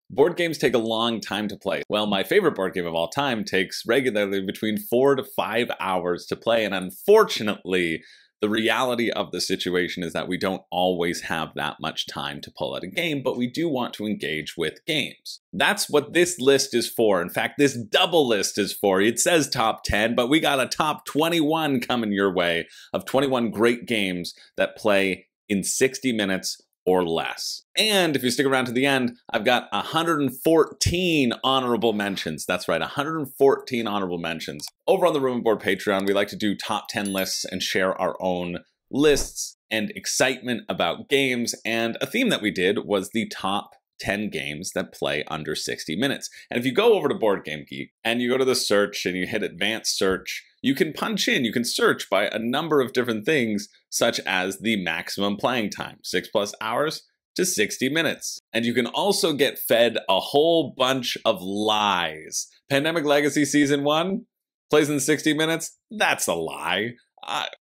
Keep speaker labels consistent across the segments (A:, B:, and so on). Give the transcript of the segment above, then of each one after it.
A: Board games take a long time to play. Well, my favorite board game of all time takes regularly between 4 to 5 hours to play, and unfortunately, the reality of the situation is that we don't always have that much time to pull out a game, but we do want to engage with games. That's what this list is for. In fact, this double list is for. It says top 10, but we got a top 21 coming your way of 21 great games that play in 60 minutes or less. And if you stick around to the end, I've got 114 honorable mentions. That's right, 114 honorable mentions. Over on the Room and Board Patreon, we like to do top 10 lists and share our own lists and excitement about games. And a theme that we did was the top 10 games that play under 60 minutes. And if you go over to Board Game Geek and you go to the search and you hit advanced search, you can punch in, you can search by a number of different things, such as the maximum playing time, 6+ hours to 60 minutes. And you can also get fed a whole bunch of lies. Pandemic Legacy Season 1 plays in 60 minutes? That's a lie.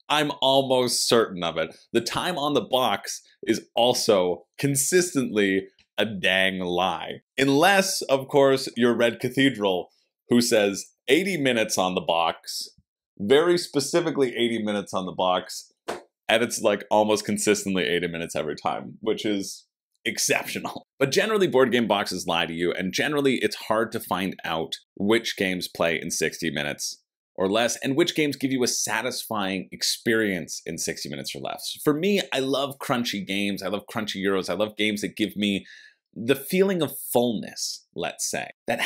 A: I'm almost certain of it. The time on the box is also consistently a dang lie. Unless, of course, you're Red Cathedral, who says 80 minutes on the box, very specifically 80 minutes on the box, and it's like almost consistently 80 minutes every time, which is exceptional. But generally, board game boxes lie to you, and generally it's hard to find out which games play in 60 minutes or less, and which games give you a satisfying experience in 60 minutes or less. For me, I love crunchy games, I love crunchy Euros, I love games that give me the feeling of fullness, let's say, that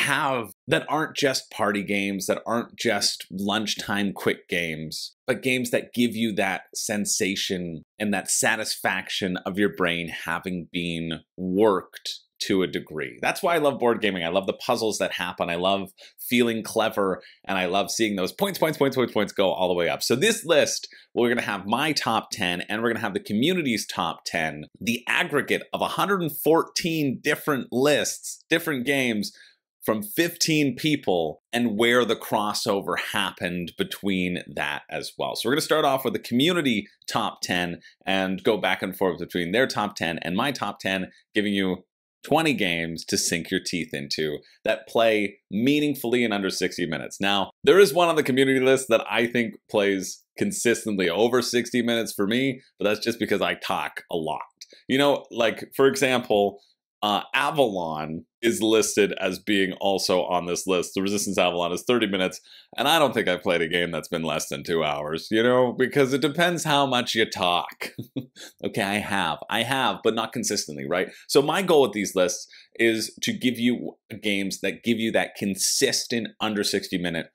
A: aren't just party games, that aren't just lunchtime quick games, but games that give you that sensation and that satisfaction of your brain having been worked to a degree. That's why I love board gaming. I love the puzzles that happen. I love feeling clever, and I love seeing those points go all the way up. So this list, we're going to have my top 10, and we're going to have the community's top 10, the aggregate of 114 different lists, different games from 15 people, and where the crossover happened between that as well. So we're going to start off with the community top 10 and go back and forth between their top 10 and my top 10, giving you 20 games to sink your teeth into that play meaningfully in under 60 minutes. Now, there is one on the community list that I think plays consistently over 60 minutes for me, but that's just because I talk a lot. You know, like, for example, Avalon is listed as being also on this list. The Resistance Avalon is 30 minutes, and I don't think I've played a game that's been less than 2 hours, you know, because it depends how much you talk. Okay, I have, but not consistently, right? So my goal with these lists is to give you games that give you that consistent under 60-minute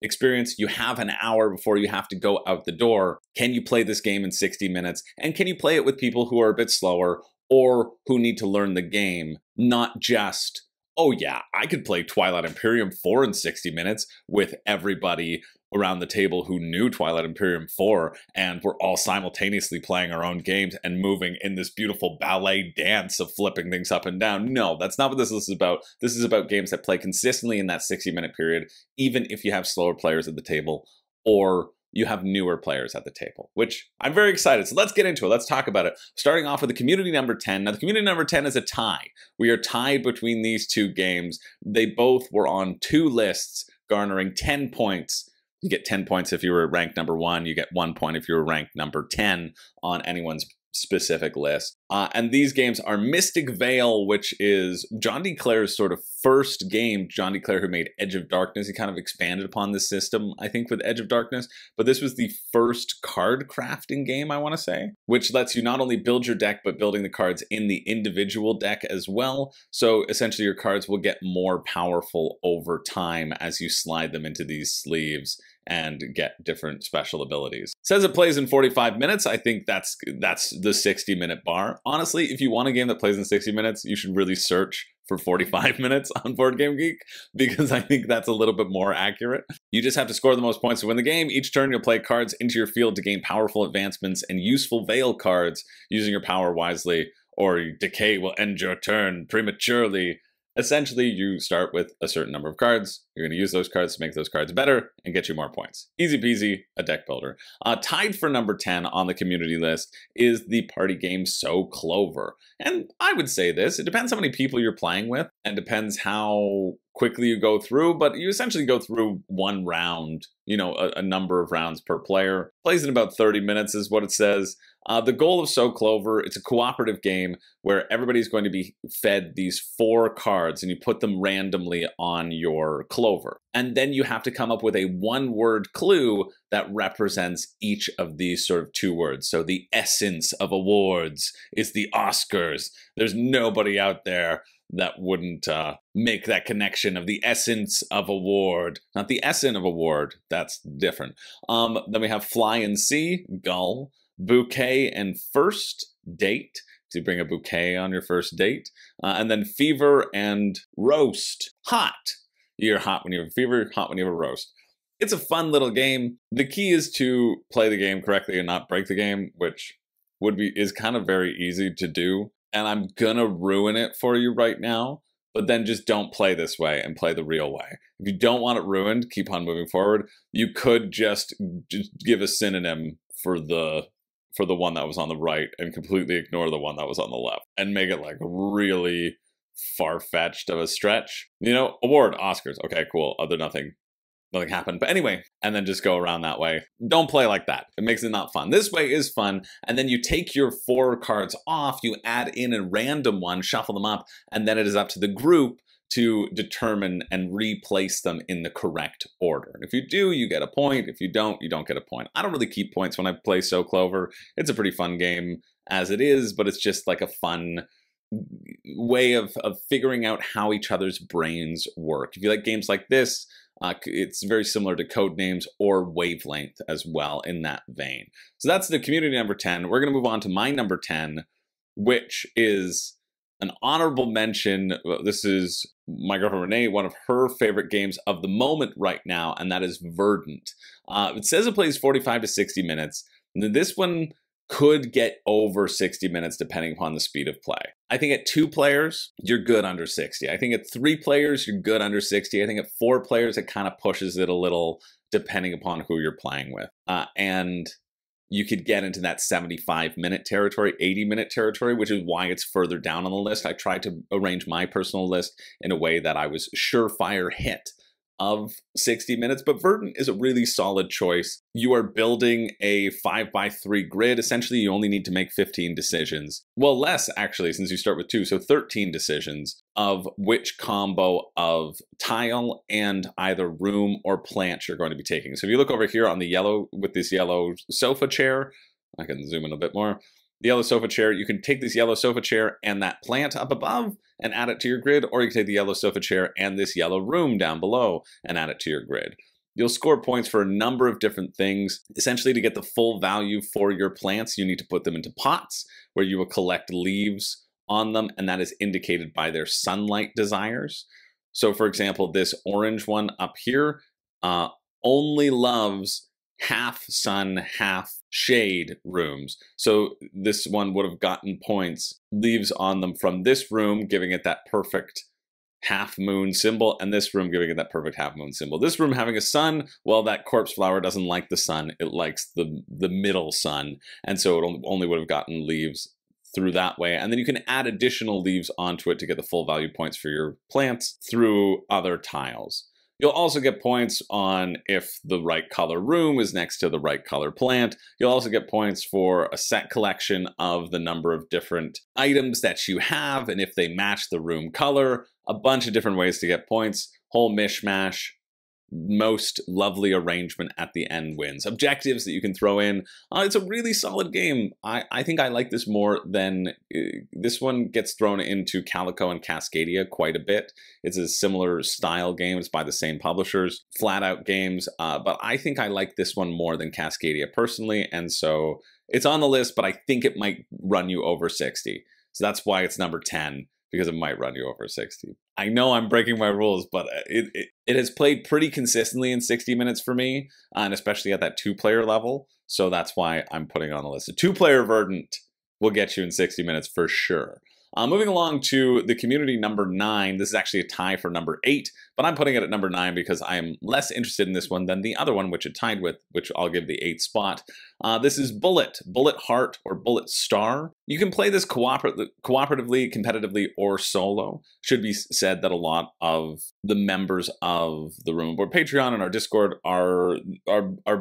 A: experience. You have an hour before you have to go out the door. Can you play this game in 60 minutes? And can you play it with people who are a bit slower or who need to learn the game, not just, oh yeah, I could play Twilight Imperium 4 in 60 minutes with everybody around the table who knew Twilight Imperium 4, and we're all simultaneously playing our own games and moving in this beautiful ballet dance of flipping things up and down. No, that's not what this list is about. This is about games that play consistently in that 60-minute period, even if you have slower players at the table or you have newer players at the table, which I'm very excited. So let's get into it. Let's talk about it. Starting off with the community number 10. Now, the community number 10 is a tie. We are tied between these two games. They both were on 2 lists, garnering 10 points. You get 10 points if you were ranked number 1. You get 1 point if you were ranked number 10 on anyone's specific list. And these games are Mystic Vale, which is John D. Clare's sort of first game. John D. Clare, who made Edge of Darkness, he kind of expanded upon this system, I think, with Edge of Darkness. But this was the first card crafting game, I want to say, which lets you not only build your deck, but building the cards in the individual deck as well. So essentially your cards will get more powerful over time as you slide them into these sleeves and get different special abilities. It says it plays in 45 minutes. I think that's the 60-minute bar. Honestly, if you want a game that plays in 60 minutes, you should really search for 45 minutes on Board Game Geek, because I think that's a little bit more accurate. You just have to score the most points to win the game. Each turn, you'll play cards into your field to gain powerful advancements and useful Vale cards using your power wisely, or decay will end your turn prematurely. Essentially, you start with a certain number of cards. You're going to use those cards to make those cards better and get you more points. Easy peasy, a deck builder. Tied for number 10 on the community list is the party game So Clover. And I would say this, it depends how many people you're playing with and depends how quickly you go through, but you essentially go through one round, you know, a number of rounds per player. Plays in about 30 minutes is what it says. The goal of So Clover, it's a cooperative game where everybody's going to be fed these 4 cards and you put them randomly on your Clover. And then you have to come up with a one-word clue that represents each of these sort of 2 words. So the essence of awards is the Oscars. There's nobody out there that wouldn't make that connection of the essence of award, not the essence of award, that's different. Then we have fly and sea, gull, bouquet and first date, so you bring a bouquet on your first date, and then fever and roast, hot. You're hot when you have a fever, hot when you have a roast. It's a fun little game. The key is to play the game correctly and not break the game, which is kind of very easy to do. And I'm gonna ruin it for you right now, but then just don't play this way and play the real way. If you don't want it ruined, keep on moving forward. You could just give a synonym for the one that was on the right and completely ignore the one that was on the left and make it like really far-fetched of a stretch. You know, award, Oscars, okay, cool, nothing happened. But anyway, and then just go around that way. Don't play like that. It makes it not fun. This way is fun. And then you take your 4 cards off, you add in a random one, shuffle them up, and then it is up to the group to determine and replace them in the correct order. And if you do, you get a point. If you don't get a point. I don't really keep points when I play So Clover. It's a pretty fun game as it is, but it's just like a fun way of figuring out how each other's brains work. If you like games like this, it's very similar to Codenames or Wavelength as well in that vein. So that's the community number 10. We're going to move on to my number 10, which is an honorable mention. This is my girlfriend Renee, one of her favorite games of the moment right now, and that is Verdant. It says it plays 45 to 60 minutes. This one could get over 60 minutes depending upon the speed of play. I think at 2 players, you're good under 60. I think at 3 players, you're good under 60. I think at 4 players, it kind of pushes it a little depending upon who you're playing with. And you could get into that 75-minute territory, 80-minute territory, which is why it's further down on the list. I tried to arrange my personal list in a way that I was surefire hit of 60 minutes, but Verdant is a really solid choice. You are building a 5x3 grid. Essentially, you only need to make 15 decisions. Well, less actually, since you start with 2, so 13 decisions of which combo of tile and either room or plant you're going to be taking. So if you look over here on the yellow, with this yellow sofa chair, I can zoom in a bit more. The yellow sofa chair, you can take this yellow sofa chair and that plant up above and add it to your grid, or you can take the yellow sofa chair and this yellow room down below and add it to your grid. You'll score points for a number of different things. Essentially, to get the full value for your plants, you need to put them into pots where you will collect leaves on them, and that is indicated by their sunlight desires. So for example, this orange one up here only loves half sun, half shade rooms. So this one would have gotten points, leaves on them from this room, giving it that perfect half moon symbol, and this room giving it that perfect half moon symbol. This room having a sun, well, that corpse flower doesn't like the sun, it likes the middle sun, and so it only would have gotten leaves through that way. And then you can add additional leaves onto it to get the full value points for your plants through other tiles. You'll also get points on if the right color room is next to the right color plant. You'll also get points for a set collection of the number of different items that you have, and if they match the room color. A bunch of different ways to get points. Whole mishmash. Most lovely arrangement at the end wins. Objectives that you can throw in. It's a really solid game. I think I like this more than this one gets thrown into Calico and Cascadia quite a bit. It's a similar style game. It's by the same publishers, flat out games. But I think I like this one more than Cascadia personally, and so it's on the list. But I think it might run you over 60. So that's why it's number 10. Because it might run you over 60. I know I'm breaking my rules, but it has played pretty consistently in 60 minutes for me, and especially at that 2-player level, so that's why I'm putting it on the list. A 2-player Verdant will get you in 60 minutes for sure. Moving along to the community number 9. This is actually a tie for number 8, but I'm putting it at number 9 because I am less interested in this one than the other one, which it tied with, which I'll give the 8th spot. This is Bullet Heart, or Bullet Star. You can play this cooperatively, competitively, or solo. Should be said that a lot of the members of the Room and Board Patreon and our Discord are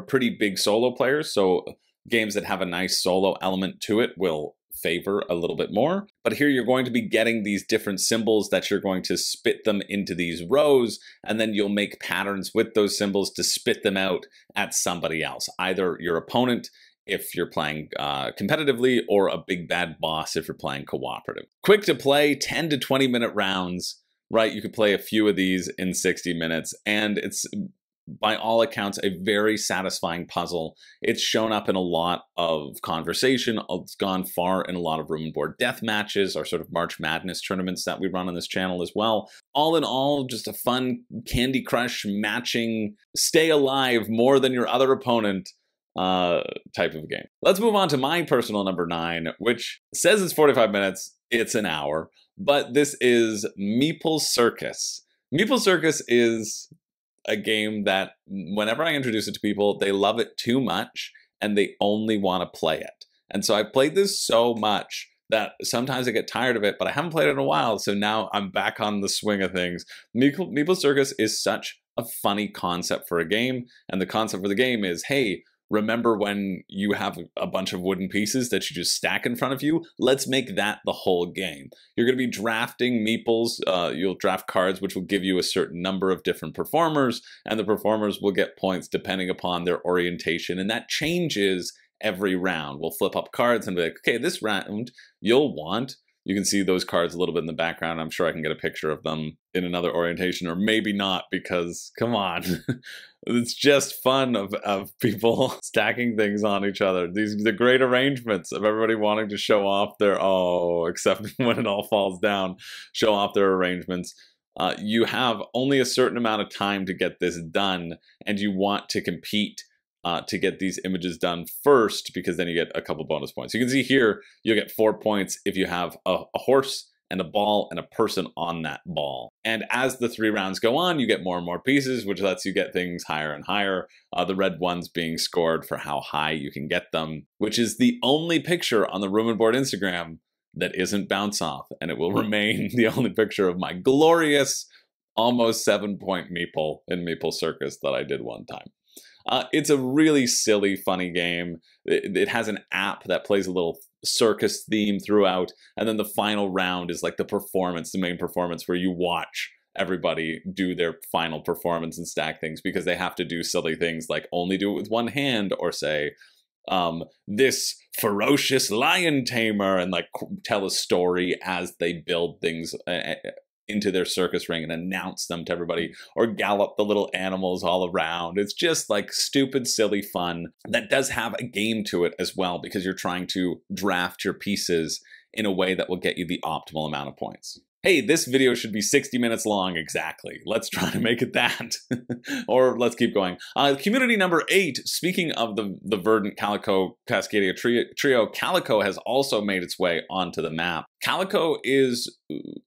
A: pretty big solo players, so games that have a nice solo element to it will favor a little bit more. But here you're going to be getting these different symbols that you're going to spit them into these rows, and then you'll make patterns with those symbols to spit them out at somebody else, either your opponent if you're playing competitively, or a big bad boss if you're playing cooperative. Quick to play, 10 to 20 minute rounds, right? You could play a few of these in 60 minutes, and it's, by all accounts, a very satisfying puzzle. It's shown up in a lot of conversation. It's gone far in a lot of Room and Board death matches, or sort of March Madness tournaments that we run on this channel as well. All in all, just a fun Candy Crush matching, stay alive more than your other opponent type of game. Let's move on to my personal number 9, which says it's 45 minutes. It's an hour, but this is Meeple Circus. Meeple Circus is a game that whenever I introduce it to people, they love it too much and they only want to play it. And so I've played this so much that sometimes I get tired of it, but I haven't played it in a while, so now I'm back on the swing of things. Meeple Circus is such a funny concept for a game, and the concept for the game is, hey, remember when you have a bunch of wooden pieces that you just stack in front of you? Let's make that the whole game. You're going to be drafting meeples. You'll draft cards which will give you a certain number of different performers, and the performers will get points depending upon their orientation, and that changes every round. We'll flip up cards and be like, okay, this round you'll want. You can see those cards a little bit in the background. I'm sure I can get a picture of them in another orientation, or maybe not, because come on. It's just fun of people stacking things on each other. The great arrangements of everybody wanting to show off their, except when it all falls down, show off their arrangements. You have only a certain amount of time to get this done, and you want to compete to get these images done first, because then you get a couple bonus points. You can see here, you'll get 4 points if you have a horse and a ball and a person on that ball. And as the 3 rounds go on, you get more and more pieces, which lets you get things higher and higher. The red ones being scored for how high you can get them, which is the only picture on the Room and Board Instagram that isn't bounce off, and it will remain the only picture of my glorious almost 7-point meeple in Meeple Circus that I did one time. It's a really silly, funny game. It has an app that plays a little circus theme throughout, and then the final round is like the performance, the main performance, where you watch everybody do their final performance and stack things, because they have to do silly things like only do it with one hand, or say, this ferocious lion tamer, and like tell a story as they build things into their circus ring and announce them to everybody, or gallop the little animals all around. It's just like stupid, silly fun that does have a game to it as well, because you're trying to draft your pieces in a way that will get you the optimal amount of points. Hey, this video should be 60 minutes long exactly. Let's try to make it that. Or let's keep going. Community number 8, speaking of the Verdant Calico Cascadia trio, Calico has also made its way onto the map. Calico is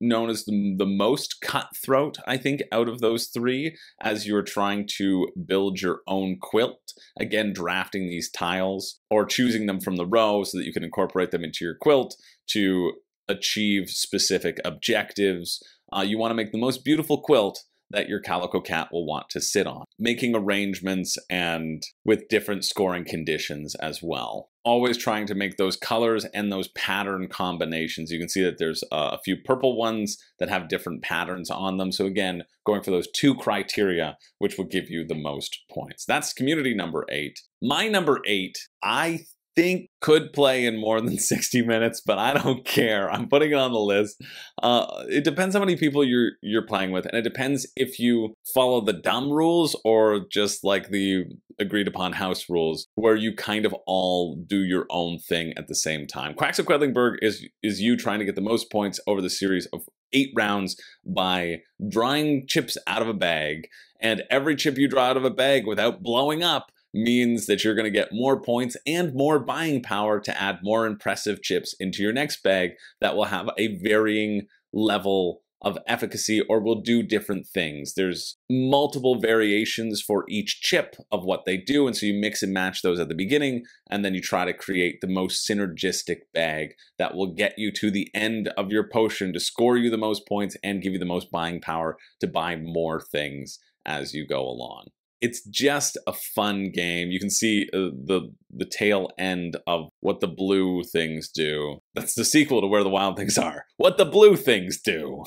A: known as the most cutthroat, I think, out of those 3, as you're trying to build your own quilt. Again, drafting these tiles, or choosing them from the row so that you can incorporate them into your quilt to achieve specific objectives. You want to make the most beautiful quilt that your Calico cat will want to sit on, making arrangements and with different scoring conditions as well. Always trying to make those colors and those pattern combinations. You can see that there's a few purple ones that have different patterns on them. So again, going for those 2 criteria, which will give you the most points. That's community number 8. My number 8, I think could play in more than 60 minutes, but I don't care. I'm putting it on the list. It depends how many people you're playing with, and it depends if you follow the dumb rules or just like the agreed upon house rules, where you kind of all do your own thing at the same time. Quacks of Quedlingberg is you trying to get the most points over the series of 8 rounds by drawing chips out of a bag, and every chip you draw out of a bag without blowing up means that you're going to get more points and more buying power to add more impressive chips into your next bag that will have a varying level of efficacy or will do different things. There's multiple variations for each chip of what they do, and so you mix and match those at the beginning, and then you try to create the most synergistic bag that will get you to the end of your potion to score you the most points and give you the most buying power to buy more things as you go along. It's just a fun game. You can see the tail end of what the blue things do. That's the sequel to Where the Wild Things Are. What the blue things do.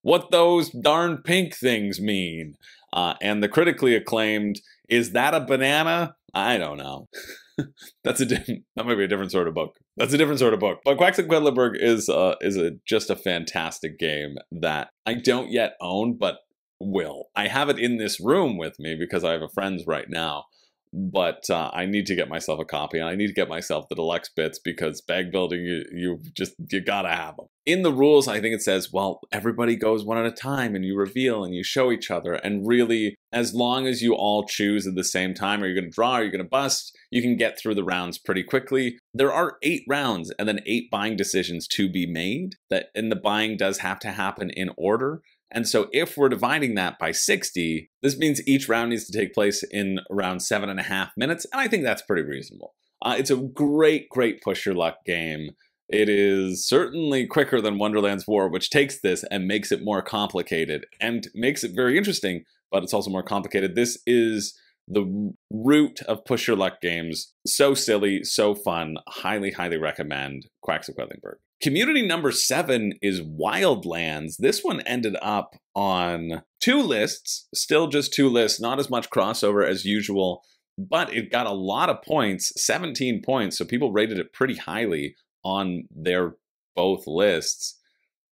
A: What those darn pink things mean. And the critically acclaimed, is that a banana? I don't know. That might be a different sort of book. That's a different sort of book. But Quacks and Quedlinburg is just a fantastic game that I don't yet own, but will. I have it in this room with me because I have a friend's right now, but I need to get myself a copy, and I need to get myself the deluxe bits because bag building, you gotta have them. In the rules, I think it says, well, everybody goes one at a time and you reveal and you show each other, and really, as long as you all choose at the same time, are you gonna draw, are you gonna bust, you can get through the rounds pretty quickly. There are 8 rounds and then 8 buying decisions to be made, and the buying does have to happen in order. And so if we're dividing that by 60, this means each round needs to take place in around 7.5 minutes, and I think that's pretty reasonable. It's a great, great push your luck game. It is certainly quicker than Wonderland's War, which takes this and makes it more complicated and makes it very interesting, but it's also more complicated. This is the root of push your luck games. So silly, so fun. Highly, highly recommend Quacks of Quedlinburg. Community number 7 is Wildlands. This one ended up on 2 lists, still just 2 lists, not as much crossover as usual, but it got a lot of points, 17 points, so people rated it pretty highly on their both lists.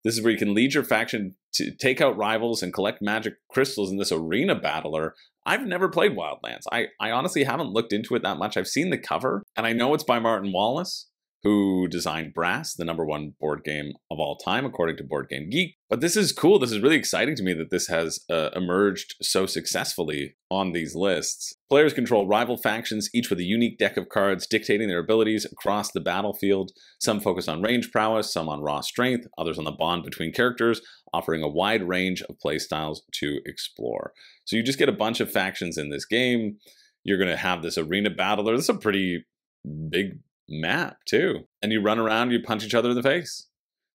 A: This is where you can lead your faction to take out rivals and collect magic crystals in this arena battler. I've never played Wildlands. I honestly haven't looked into it that much. I've seen the cover, and I know it's by Martin Wallace, who designed Brass, the #1 board game of all time, according to Board Game Geek. But this is cool. This is really exciting to me that this has emerged so successfully on these lists. Players control rival factions, each with a unique deck of cards dictating their abilities across the battlefield. Some focus on range prowess, some on raw strength, others on the bond between characters, offering a wide range of playstyles to explore. So you just get a bunch of factions in this game. You're going to have this arena battler. This is a pretty big map too, and you run around, you punch each other in the face.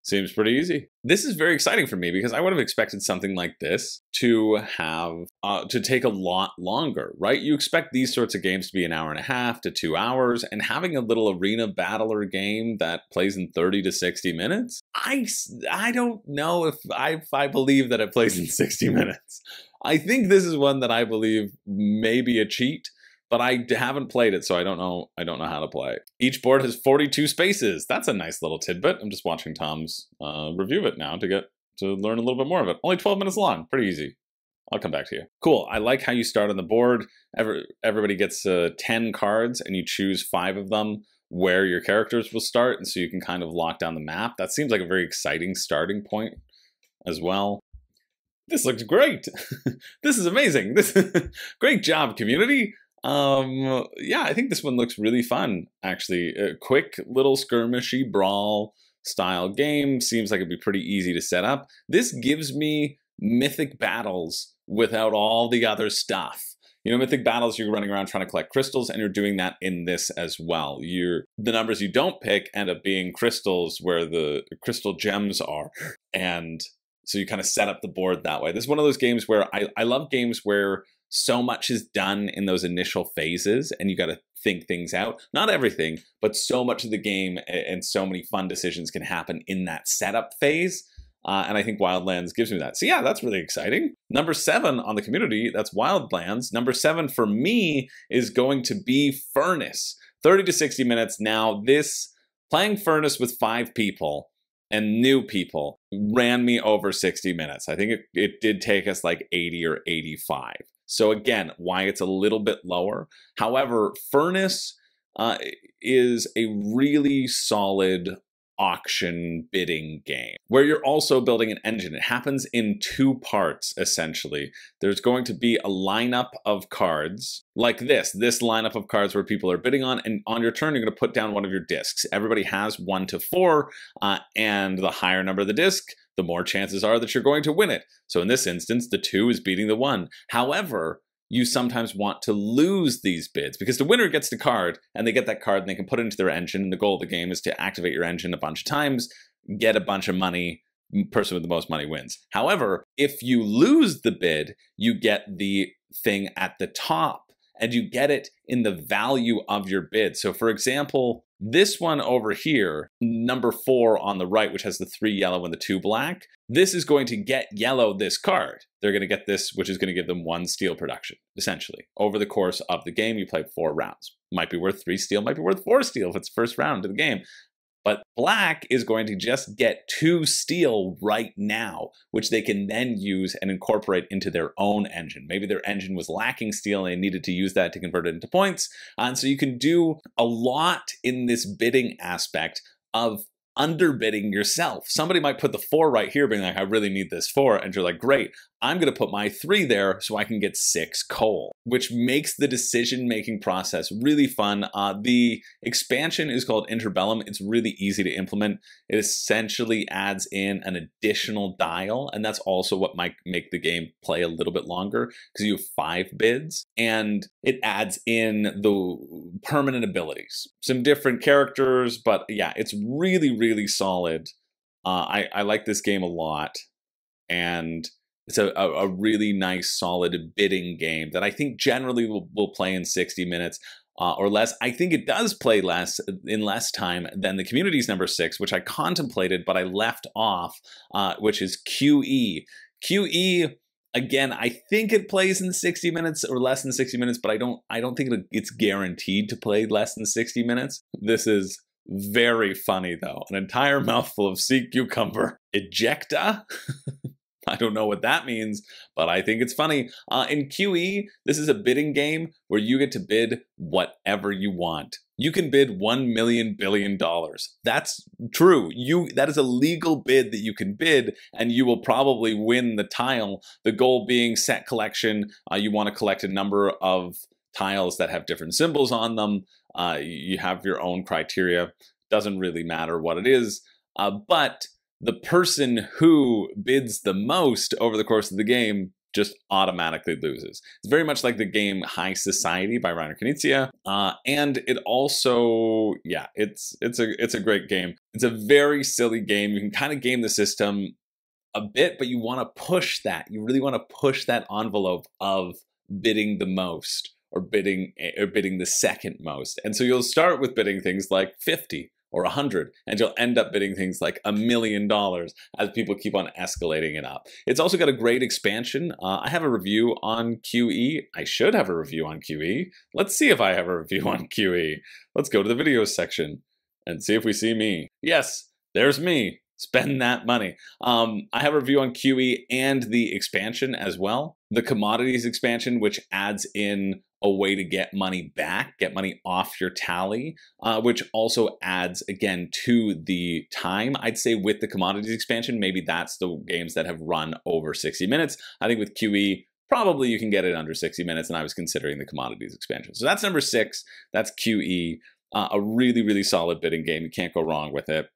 A: Seems pretty easy. This is very exciting for me because I would have expected something like this to have to take a lot longer, right? You expect these sorts of games to be 1.5 to 2 hours, and having a little arena battler game that plays in 30 to 60 minutes, I don't know if I believe that it plays in 60 minutes. I think this is one that I believe may be a cheat, but I haven't played it, so I don't know how to play. Each board has 42 spaces. That's a nice little tidbit. I'm just watching Tom's review of it now to learn a little bit more of it. Only 12 minutes long, pretty easy. I'll come back to you. Cool, I like how you start on the board. Everybody gets 10 cards, and you choose 5 of them where your characters will start, and so you can kind of lock down the map. That seems like a very exciting starting point as well. This looks great. This is amazing. Great job, community. Yeah, I think this one looks really fun, actually. A quick little skirmishy brawl style game. Seems like it'd be pretty easy to set up. This gives me mythic battles without all the other stuff. You know, mythic battles, you're running around trying to collect crystals, and you're doing that in this as well. The numbers you don't pick end up being crystals where the crystal gems are, and so you kind of set up the board that way. This is one of those games where I love games where so much is done in those initial phases and you got to think things out. Not everything, but so much of the game and so many fun decisions can happen in that setup phase. And I think Wildlands gives me that. So yeah, that's really exciting. Number 7 on the community, that's Wildlands. Number 7 for me is going to be Furnace. 30 to 60 minutes. Now playing Furnace with 5 people and new people ran me over 60 minutes. I think it did take us like 80 or 85. So again, why it's a little bit lower. However, Furnace is a really solid auction bidding game where you're also building an engine. It happens in two parts, essentially. There's going to be a lineup of cards like this lineup of cards where people are bidding on, and on your turn, you're going to put down one of your discs. Everybody has 1 to 4, and the higher number of the disc, the more chances are that you're going to win it. So in this instance, the 2 is beating the 1. However, you sometimes want to lose these bids because the winner gets the card and they get that card and they can put it into their engine. And the goal of the game is to activate your engine a bunch of times, get a bunch of money, person with the most money wins. However, if you lose the bid, you get the thing at the top and you get it in the value of your bid. So for example, this one over here, number 4 on the right, which has the 3 yellow and the 2 black, this is going to get yellow this card. They're going to get this, which is going to give them 1 steel production, essentially. Over the course of the game, you play 4 rounds. Might be worth 3 steel, might be worth 4 steel if it's first round of the game. But black is going to just get 2 steel right now, which they can then use and incorporate into their own engine. Maybe their engine was lacking steel and they needed to use that to convert it into points. And so you can do a lot in this bidding aspect of underbidding yourself. Somebody might put the 4 right here being like, I really need this 4. And you're like, great, I'm going to put my 3 there so I can get 6 coal, which makes the decision-making process really fun. The expansion is called Interbellum. It's really easy to implement. It essentially adds in an additional dial, and that's also what might make the game play a little bit longer because you have 5 bids, and it adds in the permanent abilities. Some different characters, but yeah, it's really, really solid. I like this game a lot, and it's a really nice, solid bidding game that I think generally will play in 60 minutes or less. I think it does play in less time than the Communities number 6, which I contemplated, but I left off, which is QE. QE, again, I think it plays in 60 minutes or less than 60 minutes, but I don't think it's guaranteed to play less than 60 minutes. This is very funny, though. An entire mouthful of sea cucumber. Ejecta? I don't know what that means, but I think it's funny. In QE, this is a bidding game where you get to bid whatever you want. You can bid $1 million billion. That's true. That is a legal bid that you can bid, and you will probably win the tile. The goal being set collection. You want to collect a number of tiles that have different symbols on them. You have your own criteria. Doesn't really matter what it is, but the person who bids the most over the course of the game just automatically loses. It's very much like the game High Society by Rainer Knizia, and it also, yeah, it's a great game. It's a very silly game. You can kind of game the system a bit, but you want to push that. You really want to push that envelope of bidding the most or bidding the second most. And so you'll start with bidding things like 50 or 100, and you'll end up bidding things like $1 million as people keep on escalating it up. It's also got a great expansion. I have a review on QE. I should have a review on QE. Let's see if I have a review on QE. Let's go to the videos section and see if we see me. Yes, there's me. Spend that money. I have a review on QE and the expansion as well. The commodities expansion, which adds in a way to get money back, get money off your tally, which also adds, again, to the time. I'd say with the commodities expansion, maybe that's the games that have run over 60 minutes. I think with QE, probably you can get it under 60 minutes, and I was considering the commodities expansion. So that's number 6. That's QE. A really, really solid bidding game. You can't go wrong with it.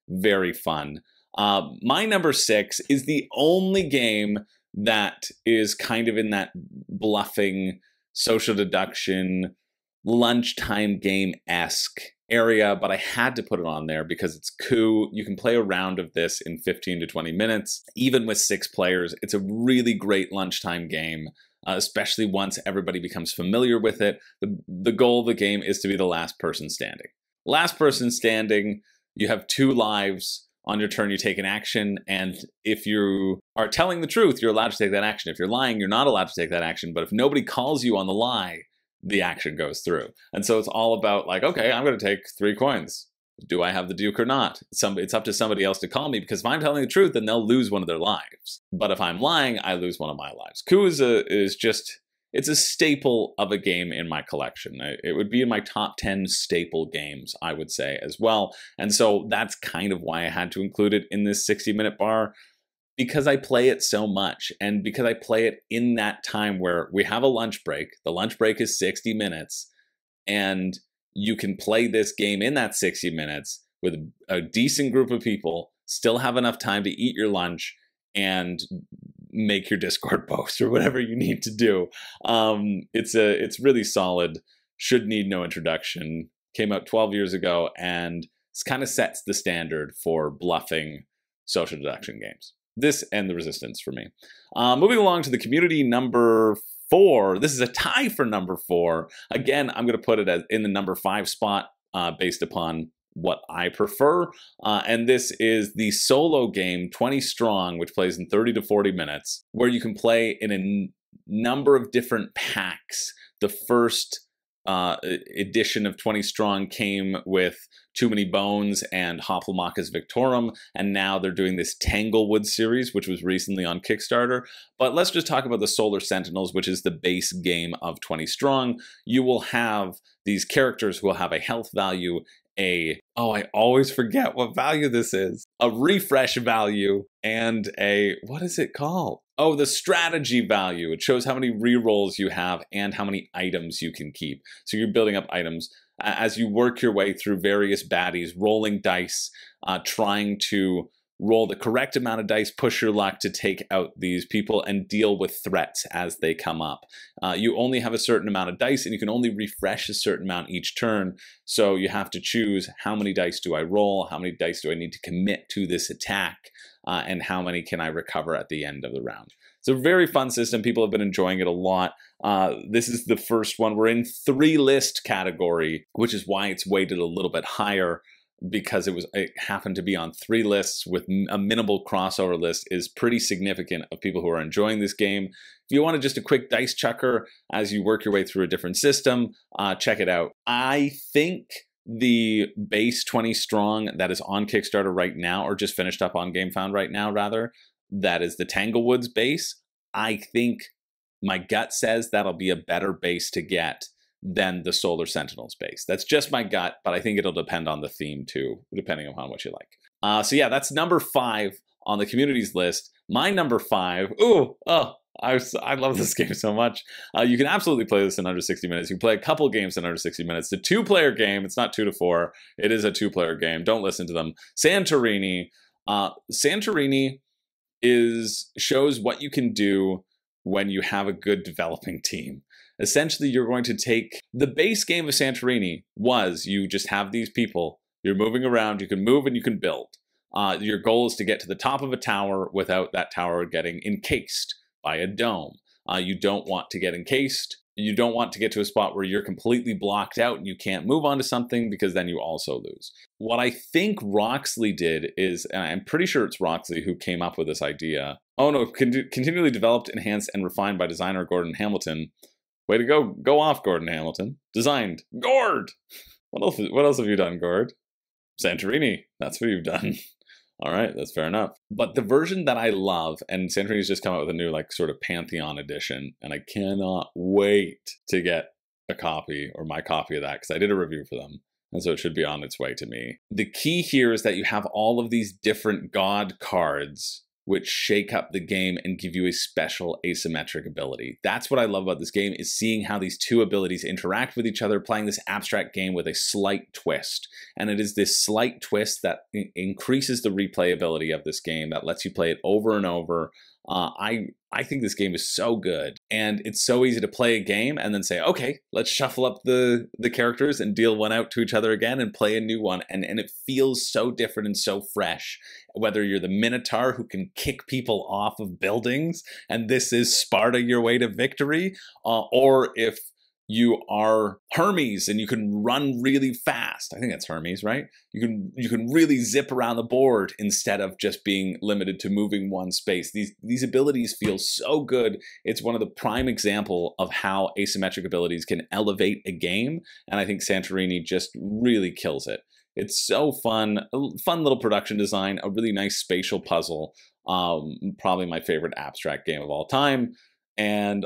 A: Very fun. My number 6 is the only game that is kind of in that bluffing, social deduction, lunchtime game-esque area, but I had to put it on there because it's Coup. You can play a round of this in 15 to 20 minutes, even with 6 players. It's a really great lunchtime game, especially once everybody becomes familiar with it. The goal of the game is to be the last person standing. Last person standing, you have 2 lives. On your turn, you take an action, and if you are telling the truth, you're allowed to take that action. If you're lying, you're not allowed to take that action, but if nobody calls you on the lie, the action goes through. And so it's all about like, okay, I'm going to take 3 coins. Do I have the Duke or not? It's up to somebody else to call me, because if I'm telling the truth, then they'll lose one of their lives. But if I'm lying, I lose one of my lives. Coup is just it's a staple of a game in my collection. It would be in my top 10 staple games, I would say, as well. And so that's kind of why I had to include it in this 60-minute bar, because I play it so much, and because I play it in that time where we have a lunch break. The lunch break is 60 minutes, and you can play this game in that 60 minutes with a decent group of people, still have enough time to eat your lunch and make your Discord post or whatever you need to do. It's really solid. Should need no introduction. Came out 12 years ago, and this kind of sets the standard for bluffing social deduction games. This and the Resistance for me. Moving along to the community number 4. This is a tie for number 4. Again, I'm going to put it as in the number 5 spot based upon what I prefer. And this is the solo game 20 Strong, which plays in 30 to 40 minutes, where you can play in a number of different packs. The first edition of 20 Strong came with Too Many Bones and Hoplomachus Victorum, and now they're doing this Tanglewood series, which was recently on Kickstarter. But let's just talk about the Solar Sentinels, which is the base game of 20 Strong. You will have these characters who will have a health value, I always forget what value this is, a refresh value, and what is it called? Oh, the strategy value. It shows how many rerolls you have and how many items you can keep. So you're building up items as you work your way through various baddies, rolling dice, trying to roll the correct amount of dice, push your luck to take out these people and deal with threats as they come up. You only have a certain amount of dice, and you can only refresh a certain amount each turn. So you have to choose, how many dice do I roll? How many dice do I need to commit to this attack? And how many can I recover at the end of the round? It's a very fun system. People have been enjoying it a lot. This is the first one. We're in 3-list category, which is why it's weighted a little bit higher, because it happened to be on 3 lists with a minimal crossover list is pretty significant of people who are enjoying this game. If you want just a quick dice chucker as you work your way through a different system, check it out. I think the base 20 Strong that is on Kickstarter right now, or just finished up on GameFound right now, rather, that is the Tanglewoods base. I think my gut says that'll be a better base to get than the Solar Sentinels base. That's just my gut, but I think it'll depend on the theme too, depending upon what you like. So yeah, that's number 5 on the communities list. My number 5, I love this game so much. You can absolutely play this in under 60 minutes. You can play a couple games in under 60 minutes. The 2-player game, it's not 2 to 4. It is a 2-player game. Don't listen to them. Santorini. Santorini shows what you can do when you have a good developing team. Essentially, you're going to take the base game of Santorini was you just have these people, you're moving around, you can move and you can build. Your goal is to get to the top of a tower without that tower getting encased by a dome. You don't want to get encased. You don't want to get to a spot where you're completely blocked out and you can't move onto something, because then you also lose. What I think Roxley did is, and I'm pretty sure it's Roxley who came up with this idea. Oh no, continually developed, enhanced, and refined by designer Gordon Hamilton. Way to go. Go off, Gordon Hamilton. Designed. Gord! What else have you done, Gord? Santorini. That's what you've done. All right, that's fair enough. But the version that I love, and Santorini's just come out with a new sort of Pantheon edition, and I cannot wait to get a copy, or my copy of that, because I did a review for them. And so it should be on its way to me. The key here is that you have all of these different god cards which shake up the game and give you a special asymmetric ability. That's what I love about this game, is seeing how these two abilities interact with each other, playing this abstract game with a slight twist. And it is this slight twist that increases the replayability of this game, that lets you play it over and over. I think this game is so good, and it's so easy to play a game and then say, okay, let's shuffle up the characters and deal one out to each other again and play a new one. And it feels so different and so fresh, whether you're the Minotaur who can kick people off of buildings, and this is Sparta your way to victory, or if you are Hermes and you can run really fast. I think that's Hermes, right? You can really zip around the board instead of just being limited to moving one space. These abilities feel so good. It's one of the prime example of how asymmetric abilities can elevate a game, and I think Santorini just really kills it. It's so fun, fun little production design, a really nice spatial puzzle. Probably my favorite abstract game of all time. And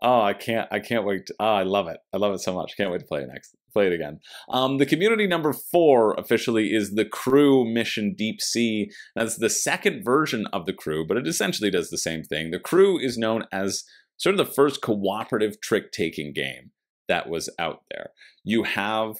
A: I can't wait. I love it. I love it so much. Can't wait to play it again. The community number 4 officially is the Crew Mission Deep Sea. That's the second version of the Crew, but it essentially does the same thing. The Crew is known as sort of the first cooperative trick-taking game that was out there. You have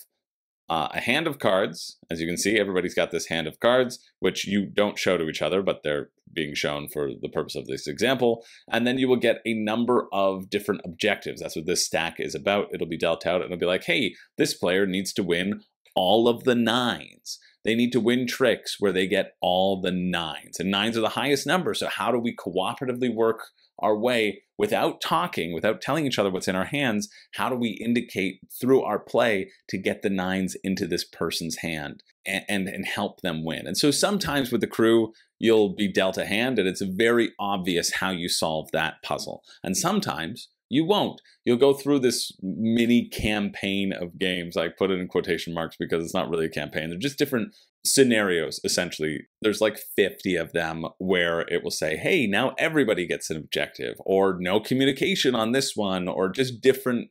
A: a hand of cards. As you can see, everybody's got this hand of cards, which you don't show to each other, but they're being shown for the purpose of this example. And then you will get a number of different objectives. That's what this stack is about. It'll be dealt out and it'll be like, hey, this player needs to win all of the 9s. They need to win tricks where they get all the 9s. And 9s are the highest number. So how do we cooperatively work our way without talking, without telling each other what's in our hands? How do we indicate through our play to get the 9s into this person's hand and help them win? And so sometimes with the Crew, you'll be dealt a hand and it's very obvious how you solve that puzzle. And sometimes you won't. You'll go through this mini campaign of games. I put it in quotation marks because it's not really a campaign. They're just different scenarios, essentially. There's like 50 of them where it will say, hey, now everybody gets an objective, or no communication on this one, or just different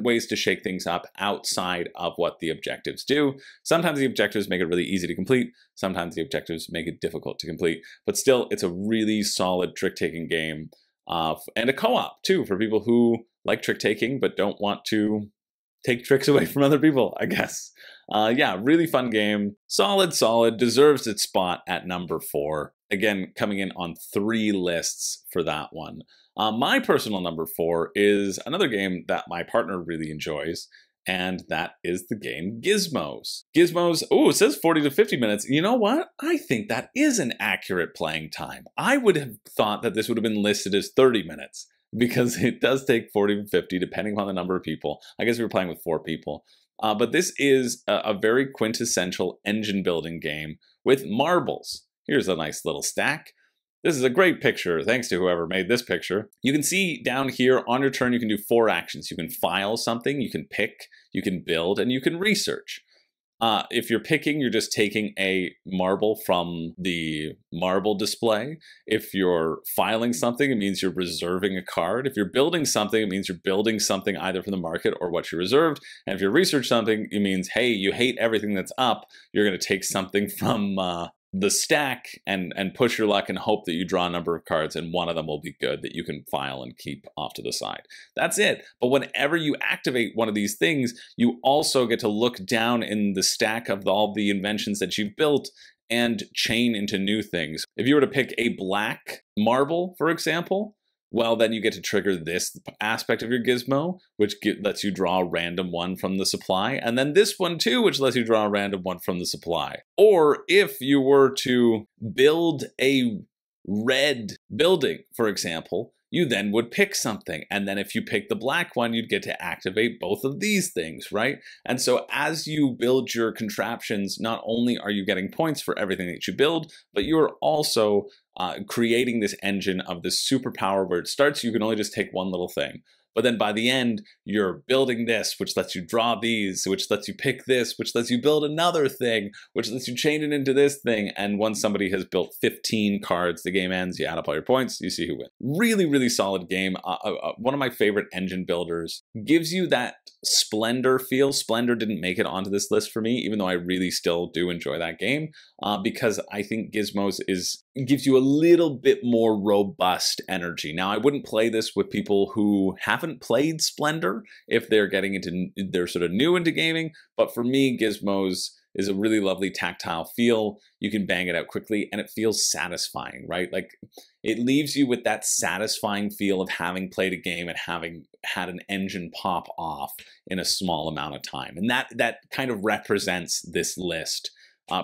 A: ways to shake things up outside of what the objectives do. Sometimes the objectives make it really easy to complete. Sometimes the objectives make it difficult to complete. But still, it's a really solid trick-taking game. And a co-op, too, for people who like trick-taking but don't want to take tricks away from other people, I guess. Yeah, really fun game. Solid, deserves its spot at number 4. Again, coming in on 3 lists for that one. My personal number 4 is another game that my partner really enjoys, and that is the game Gizmos. Gizmos, it says 40 to 50 minutes. You know what? I think that is an accurate playing time. I would have thought that this would have been listed as 30 minutes because it does take 40 to 50 depending on the number of people. I guess we were playing with 4 people. But this is a very quintessential engine building game with marbles. Here's a nice little stack. This is a great picture, thanks to whoever made this picture. You can see down here on your turn, you can do 4 actions. You can file something, you can pick, you can build, and you can research. If you're picking, you're just taking a marble from the marble display. If you're filing something, it means you're reserving a card. If you're building something, it means you're building something either from the market or what you reserved. And if you research something, it means, hey, you hate everything that's up. You're going to take something from the stack and push your luck and hope that you draw a number of cards and one of them will be good that you can file and keep off to the side. That's it. But whenever you activate one of these things, you also get to look down in the stack of all the inventions that you've built and chain into new things. If you were to pick a black marble, for example, well, then you get to trigger this aspect of your gizmo, which lets you draw a random one from the supply. And then this one too, which lets you draw a random one from the supply. Or if you were to build a red building, for example, you then would pick something. And then if you pick the black one, you'd get to activate both of these things, right? And so as you build your contraptions, not only are you getting points for everything that you build, but you're also creating this engine of this superpower where it starts, you can only just take one little thing. But then by the end, you're building this, which lets you draw these, which lets you pick this, which lets you build another thing, which lets you chain it into this thing. And once somebody has built 15 cards, the game ends, you add up all your points, you see who wins. Really, really solid game. One of my favorite engine builders. Gives you that Splendor feel. Splendor didn't make it onto this list for me, even though I really still do enjoy that game, because I think Gizmos gives you a little bit more robust energy. Now, I wouldn't play this with people who haven't played Splendor if they're getting into, they're sort of new into gaming, but for me, Gizmos is a really lovely tactile feel. You can bang it out quickly and it feels satisfying, right? Like it leaves you with that satisfying feel of having played a game and having had an engine pop off in a small amount of time. And that kind of represents this list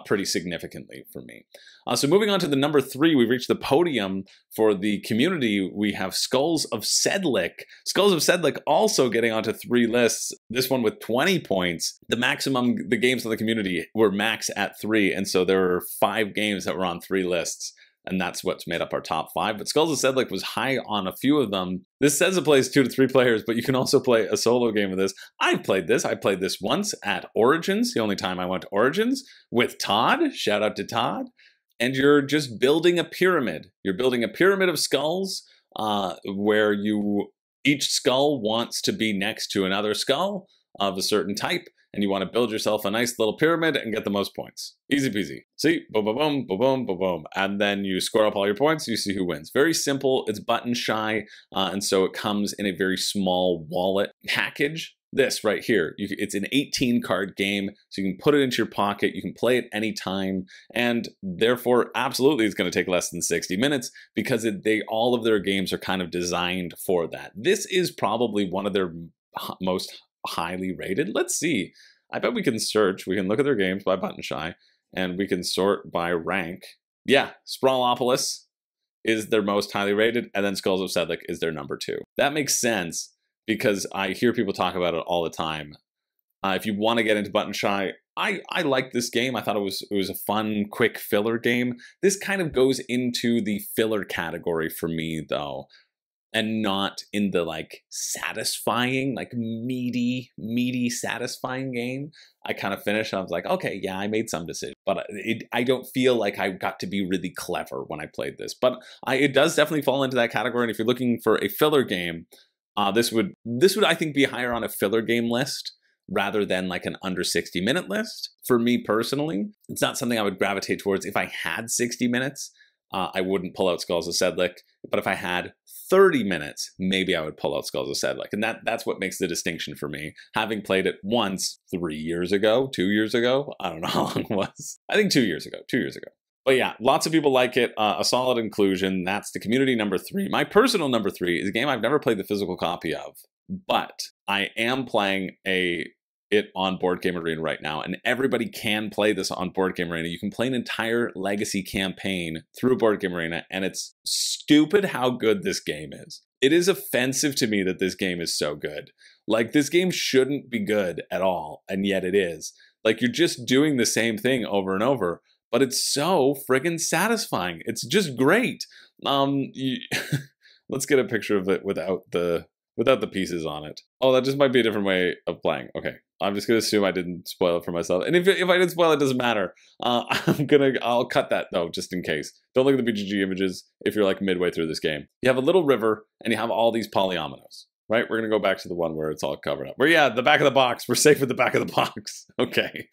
A: pretty significantly for me. So moving on to the number 3, we've reached the podium for the community. We have Skulls of Sedlic. Skulls of Sedlic also getting onto 3 lists. This one with 20 points. The games on the community were max at 3, and so there were 5 games that were on 3 lists. And that's what's made up our top 5. But Skulls of Sedlic was high on a few of them. This says it plays 2 to 3 players, but you can also play a solo game of this. I've played this. I played this once at Origins, the only time I went to Origins, with Todd. Shout out to Todd. And you're just building a pyramid. You're building a pyramid of skulls where each skull wants to be next to another skull of a certain type, and you want to build yourself a nice little pyramid and get the most points. Easy peasy. See, boom, boom, boom, boom, boom, boom, boom. And then you score up all your points, you see who wins. Very simple, it's button shy, and so it comes in a very small wallet package. This right here, it's an 18 card game, so you can put it into your pocket, you can play it anytime, and therefore absolutely it's going to take less than 60 minutes because all of their games are kind of designed for that. This is probably one of their most highly rated. Let's see. I bet we can search. We can look at their games by button shy, and we can sort by rank. Yeah, Sprawlopolis is their most highly rated, and then Skulls of Sedlec is their number 2. That makes sense because I hear people talk about it all the time. If you want to get into button shy, I like this game. I thought it was a fun, quick filler game. This kind of goes into the filler category for me, though, and not in the like satisfying, like meaty satisfying game. I kind of finished and I was like, okay, yeah, I made some decision, but I don't feel like I got to be really clever when I played this. But it does definitely fall into that category. And if you're looking for a filler game, this would I think be higher on a filler game list rather than like an under 60-minute list. For me personally, it's not something I would gravitate towards. If I had 60 minutes, I wouldn't pull out Skulls of Sedlec, but if I had 30 minutes, maybe I would pull out Skulls of Sedlec. And that's what makes the distinction for me. Having played it once 3 years ago, 2 years ago, I don't know how long it was. I think 2 years ago. But yeah, lots of people like it. A solid inclusion. That's the community number 3. My personal number 3 is a game I've never played the physical copy of, but I am playing it on Board Game Arena right now, and everybody can play this on Board Game Arena. You can play an entire Legacy campaign through Board Game Arena, and it's stupid how good this game is. It is offensive to me that this game is so good. Like, this game shouldn't be good at all, and yet it is. Like, you're just doing the same thing over and over, but it's so friggin' satisfying. It's just great. Let's get a picture of it without the pieces on it. Oh, that just might be a different way of playing. Okay, I'm just gonna assume I didn't spoil it for myself. And if I did spoil it, it doesn't matter. I'll cut that though, just in case. Don't look at the BGG images if you're like midway through this game. You have a little river and you have all these polyominoes, right? We're gonna go back to the one where it's all covered up. Yeah, the back of the box. We're safe with the back of the box. Okay.